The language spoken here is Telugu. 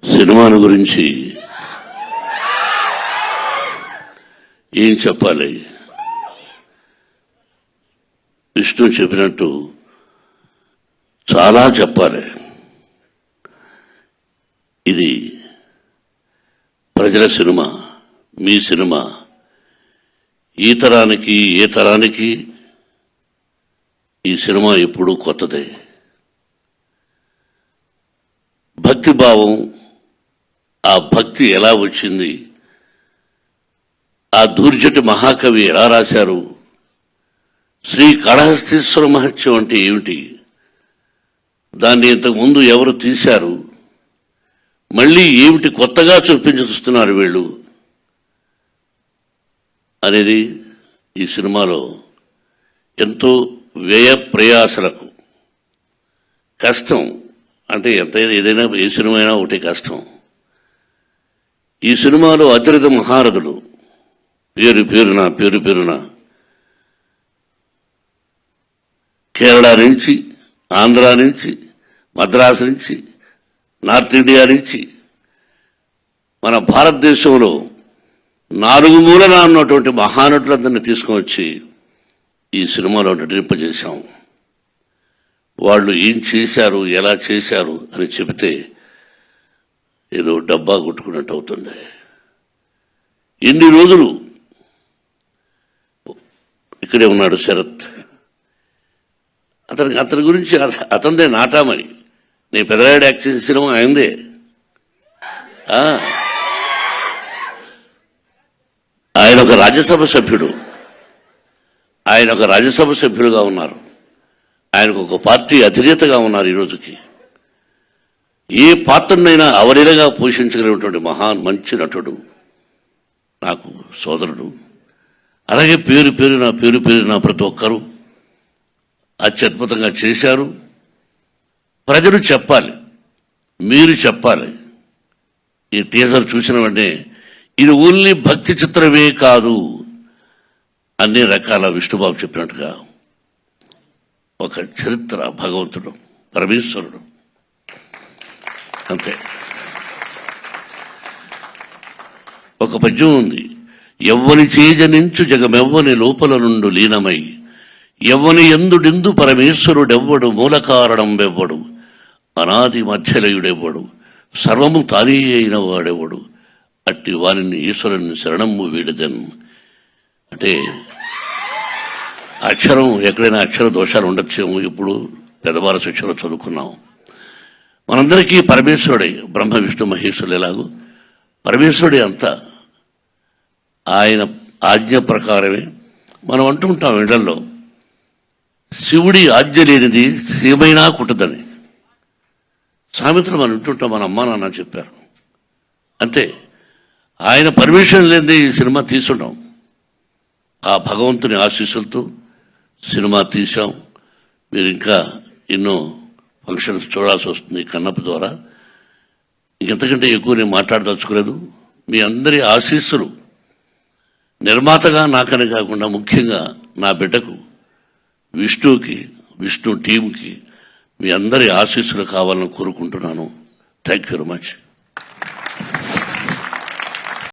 సినిమాను గురించి ఏం చెప్పాలి? విష్ణు చెప్పినట్టు చాలా చెప్పాలి. ఇది ప్రజల సినిమా, మీ సినిమా. ఈ తరానికి ఏ తరానికి ఈ సినిమా ఎప్పుడూ కొత్తదే. భక్తి భావం, ఆ భక్తి ఎలా వచ్చింది, ఆ దూర్జటి మహాకవి ఎలా రాశారు, శ్రీ కాళహస్తీశ్వర మహత్యం అంటే ఏమిటి, దాన్ని ఇంతకుముందు ఎవరు తీశారు, మళ్ళీ ఏమిటి కొత్తగా చూస్తున్నారు వీళ్ళు అనేది ఈ సినిమాలో ఎంతో వ్యయ ప్రయాసలకు కష్టం. అంటే ఎంతైనా ఏదైనా ఏ సినిమా అయినా ఒకటి కష్టం. ఈ సినిమాలో అతిరథ మహారథులు పేరు పేరున కేరళ నుంచి, ఆంధ్ర నుంచి, మద్రాసు నుంచి, నార్త్ ఇండియా నుంచి, మన భారతదేశంలో 4 మూలన ఉన్నటువంటి మహానటులందరినీ తీసుకువచ్చి ఈ సినిమాలో నటింపజేశాం. వాళ్ళు ఏం చేశారు, ఎలా చేశారు అని చెబితే ఏదో డబ్బా కొట్టుకున్నట్టు అవుతుంది. ఎన్ని రోజులు ఇక్కడే ఉన్నాడు శరత్. అతని గురించి అతనిదే నాటామని. నేను పెదరాయుడు యాక్ట్ చేసిన సినిమా అయిందే. ఆయన ఒక రాజ్యసభ సభ్యుడుగా ఉన్నారు. ఆయనకు ఒక పార్టీ అధినేతగా ఉన్నారు. ఈ రోజుకి ఏ పాత్రనైనా అవలీలగా పోషించగలిగినటువంటి మంచి నటుడు, నాకు సోదరుడు. అలాగే పేరున ప్రతి ఒక్కరూ అత్యద్భుతంగా చేశారు. ప్రజలు చెప్పాలి, మీరు చెప్పాలి. ఈ టీజర్ చూసిన వెంటనే ఇది ఓన్లీ భక్తి చిత్రమే కాదు, అన్ని రకాల విష్ణుబాబు చెప్పినట్టుగా ఒక చరిత్ర, భగవంతుడు, పరమేశ్వరుడు, అంతే. ఒక పద్యం ఉంది, ఎవ్వని చేజనించు జగమెవ్వని లోపల నుండు లీనమై ఎవ్వని ఎందుడిందు పరమేశ్వరుడెవ్వడు, మూల కారణం వెవ్వడు, అనాది మధ్యలయుడెవ్వడు, సర్వము తానే అయిన వాడెవ్వడు, అట్టి వారిని ఈశ్వరుని శరణము వీడదన్. అంటే అక్షరం ఎక్కడైనా అక్షర దోషాలు ఉండొచ్చేమో. ఇప్పుడు పెద్దవార శిక్షలో చదువుకున్నాం. మనందరికీ పరమేశ్వరుడే, బ్రహ్మ విష్ణు మహేశ్వరుడు ఎలాగో పరమేశ్వరుడే అంతా. ఆయన ఆజ్ఞ ప్రకారమే మనం అంటుంటాం ఇళ్లలో, శివుడి ఆజ్ఞ లేనిది సీమైనా కుట్టదని. సామెతలు మనం వింటుంటాం, మన అమ్మా నాన్న చెప్పారు. అంతే, ఆయన పర్మిషన్ లేనిదే ఈ సినిమా తీసుంటాం. ఆ భగవంతుని ఆశీస్సులతో సినిమా తీసాం. మీరు ఇంకా ఎన్నో ఫంక్షన్స్ చూడాల్సి వస్తుంది కన్నప్ప ద్వారా. ఇంకెంతకంటే ఎక్కువ నేను మాట్లాడదలుచుకోలేదు. మీ అందరి ఆశీస్సులు నిర్మాతగా నాకనే కాకుండా ముఖ్యంగా నా బిడ్డకు విష్ణుకి, విష్ణు టీంకి మీ అందరి ఆశీస్సులు కావాలని కోరుకుంటున్నాను. Thank you very much.